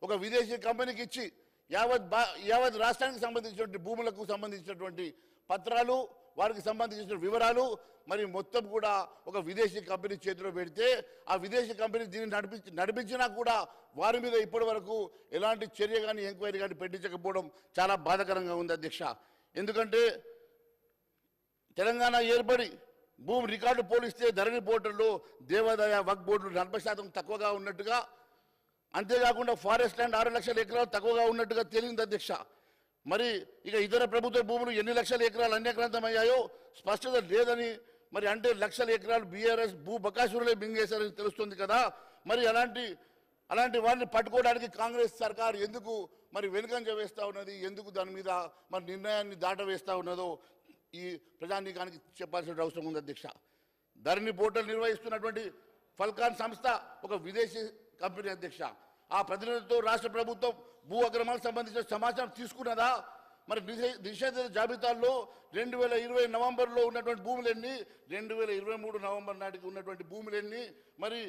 ఒక విదేశీ కంపెనీకి ఇచ్చి యావత్ రాష్ట్రానికి సంబంధించినటువంటి భూములకు సంబంధించినటువంటి పత్రాలు వారికి సంబంధించిన వివరాలు మరి మొత్తం కూడా ఒక విదేశీ కంపెనీ చేతిలో పెడితే ఆ విదేశీ కంపెనీ దీన్ని నడిపించినా కూడా వారి మీద ఇప్పటి వరకు ఎలాంటి చర్య కానీ ఎంక్వైరీ కానీ పెట్టించకపోవడం చాలా బాధాకరంగా ఉంది అధ్యక్ష. ఎందుకంటే తెలంగాణ ఏర్పడి భూమి రికార్డు పోలిస్తే ధరణి పోర్టల్లో దేవాదాయ వక్ బోర్డులు 40% తక్కువగా ఉన్నట్టుగా, అంతేకాకుండా ఫారెస్ట్ ల్యాండ్ 6 లక్షల ఎకరాలు తక్కువగా ఉన్నట్టుగా తేలింది అధ్యక్ష. మరి ఇక ఇతర ప్రభుత్వ భూములు ఎన్ని లక్షల ఎకరాలు అన్యాక్రాంతమయ్యాయో స్పష్టత లేదని, మరి అంటే లక్షల ఎకరాలు బీఆర్ఎస్ భూ బకాసురులే మింగేశారని తెలుస్తుంది కదా. మరి అలాంటి వారిని పట్టుకోవడానికి కాంగ్రెస్ సర్కార్ ఎందుకు మరి వెనుకంజ వేస్తూ ఉన్నది, ఎందుకు దాని మీద మరి నిర్ణయాన్ని దాటవేస్తూ ఉన్నదో ఈ ప్రజానీకానికి చెప్పాల్సిన అవసరం ఉంది అధ్యక్ష. ధరణి పోర్టల్ నిర్వహిస్తున్నటువంటి ఫల్కాన్ సంస్థ ఒక విదేశీ కంపెనీ అధ్యక్ష. ఆ ప్రతినిధులతో రాష్ట్ర ప్రభుత్వం భూ అక్రమాలకు సంబంధించిన సమాచారం తీసుకున్నదా? మరి నిషేధిత జాబితాల్లో 2020 నవంబర్లో ఉన్నటువంటి భూములెన్ని, 2023 నవంబర్ నాటికి ఉన్నటువంటి భూములెన్ని, మరి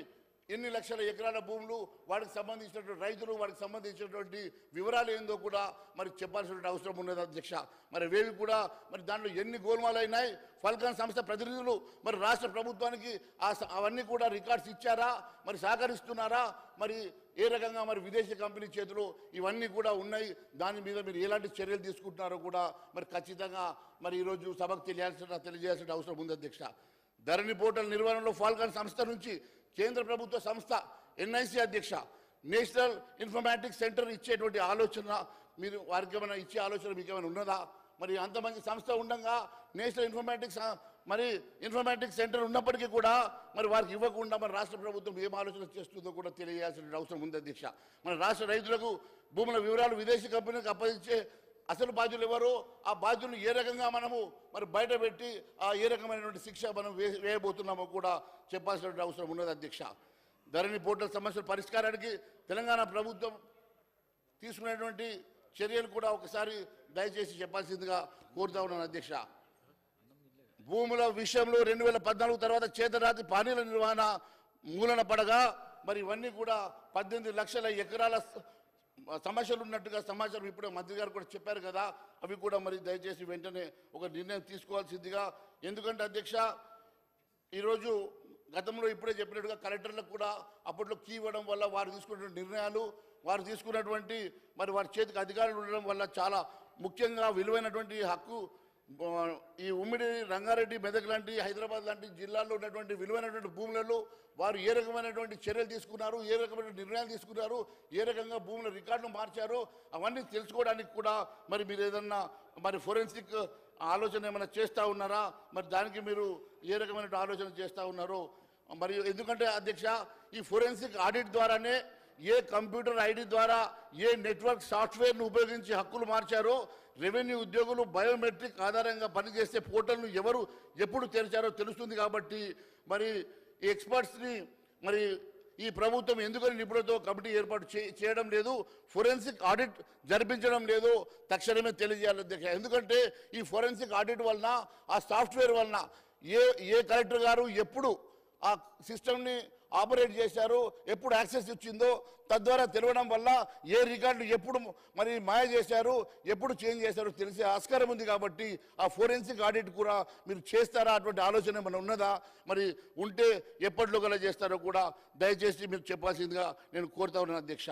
ఎన్ని లక్షల ఎకరాల భూములు, వాటికి సంబంధించినటువంటి రైతులు, వాటికి సంబంధించినటువంటి వివరాలు ఏందో కూడా మరి చెప్పాల్సిన అవసరం ఉన్నది అధ్యక్ష. మరి వేవి కూడా మరి దాంట్లో ఎన్ని గోల్మాలు అయినాయి, ఫల్కాన్ సంస్థ ప్రతినిధులు మరి రాష్ట్ర ప్రభుత్వానికి అవన్నీ కూడా రికార్డ్స్ ఇచ్చారా, మరి సహకరిస్తున్నారా, మరి ఏ రకంగా మరి విదేశీ కంపెనీ చేతులు ఇవన్నీ కూడా ఉన్నాయి. దాని మీద మీరు ఎలాంటి చర్యలు తీసుకుంటున్నారో కూడా మరి ఖచ్చితంగా మరి ఈరోజు సభకు తెలియజేయాల్సిన అవసరం ఉంది అధ్యక్ష. ధరణి పోర్టల్ నిర్వహణలో ఫాల్కాన్ సంస్థ నుంచి కేంద్ర ప్రభుత్వ సంస్థ ఎన్ఐసి అధ్యక్ష నేషనల్ ఇన్ఫర్మాటిక్స్ సెంటర్ ఇచ్చేటువంటి ఆలోచన మీరు వారికి ఏమైనా ఇచ్చే ఆలోచన మీకు ఏమైనా ఉన్నదా? మరి అంత మంచి సంస్థ ఉండగా నేషనల్ ఇన్ఫర్మాటిక్స్ సెంటర్ ఉన్నప్పటికీ కూడా మరి వారికి ఇవ్వకుండా మరి రాష్ట్ర ప్రభుత్వం ఏం ఆలోచన చేస్తుందో కూడా తెలియజేయాల్సిన అవసరం ఉంది అధ్యక్ష. మన రాష్ట్ర రైతులకు భూముల వివరాలు విదేశీ కంపెనీలకు అప్పగించే అసలు బాధ్యులు ఎవరో, ఆ బాధ్యులను ఏ రకంగా మనము మరి బయట పెట్టి ఏ రకమైనటువంటి శిక్ష మనం వేయబోతున్నామో కూడా చెప్పాల్సిన అవసరం ఉన్నది అధ్యక్ష. ధరణి పోర్టల్ సమస్యల పరిష్కారానికి తెలంగాణ ప్రభుత్వం తీసుకునేటువంటి చర్యలు కూడా ఒకసారి దయచేసి చెప్పాల్సిందిగా కోరుతా ఉన్నాను అధ్యక్ష. భూముల విషయంలో 2014 తర్వాత చేతరాతి పానీల నిర్వహణ మూలన పడగా మరి ఇవన్నీ కూడా 18 లక్షల ఎకరాల సమస్యలు ఉన్నట్టుగా సమాచారం ఇప్పుడు మంత్రి గారు కూడా చెప్పారు కదా. అవి కూడా మరి దయచేసి వెంటనే ఒక నిర్ణయం తీసుకోవాల్సిందిగా. ఎందుకంటే అధ్యక్ష ఈరోజు గతంలో ఇప్పుడే చెప్పినట్టుగా కలెక్టర్లకు కూడా అప్పట్లో కీ ఇవ్వడం వల్ల వారు తీసుకున్నటువంటి నిర్ణయాలు, వారు తీసుకున్నటువంటి మరి వారి చేతికి అధికారులు ఉండడం వల్ల చాలా ముఖ్యంగా విలువైనటువంటి హక్కు ఈ ఉమ్మడి రంగారెడ్డి, మెదక్ లాంటి, హైదరాబాద్ లాంటి జిల్లాల్లో ఉన్నటువంటి విలువైనటువంటి భూములలో వారు ఏ రకమైనటువంటి చర్యలు తీసుకున్నారు, ఏ రకమైన నిర్ణయాలు తీసుకున్నారు, ఏ రకంగా భూముల రికార్డును మార్చారో అవన్నీ తెలుసుకోవడానికి కూడా మరి మీరు ఏదన్నా మరి ఫోరెన్సిక్ ఆలోచన ఏమైనా చేస్తూ ఉన్నారా? మరి దానికి మీరు ఏ రకమైన ఆలోచన చేస్తూ ఉన్నారో మరి. ఎందుకంటే అధ్యక్ష ఈ ఫోరెన్సిక్ ఆడిట్ ద్వారానే ఏ కంప్యూటర్ ఐడి ద్వారా ఏ నెట్వర్క్ సాఫ్ట్వేర్ను ఉపయోగించి హక్కులు మార్చారో, రెవెన్యూ ఉద్యోగులు బయోమెట్రిక్ ఆధారంగా పనిచేసే పోర్టల్ను ఎవరు ఎప్పుడు తెరిచారో తెలుస్తుంది. కాబట్టి మరి ఈ ఎక్స్పర్ట్స్ని మరి ఈ ప్రభుత్వం ఎందుకని నిపుణులతో కమిటీ ఏర్పాటు చేయడం లేదు, ఫోరెన్సిక్ ఆడిట్ జరిపించడం లేదు తక్షణమే తెలియజేయాలి అధ్యక్ష. ఎందుకంటే ఈ ఫోరెన్సిక్ ఆడిట్ వలన, ఆ సాఫ్ట్వేర్ వలన ఏ కలెక్టర్ గారు ఎప్పుడు ఆ సిస్టమ్ని ఆపరేట్ చేశారు, ఎప్పుడు యాక్సెస్ ఇచ్చిందో తద్వారా తెలవడం వల్ల ఏ రికార్డులు ఎప్పుడు మరి మాయ చేశారు, ఎప్పుడు చేంజ్ చేశారో తెలిసే ఆస్కారం ఉంది. కాబట్టి ఆ ఫోరెన్సిక్ ఆడిట్ కూడా మీరు చేస్తారా? అటువంటి ఆలోచన ఏమైనా ఉన్నదా? మరి ఉంటే ఎప్పటిలో గల చేస్తారో కూడా దయచేసి మీరు చెప్పాల్సిందిగా నేను కోరుతా ఉన్నాను అధ్యక్ష.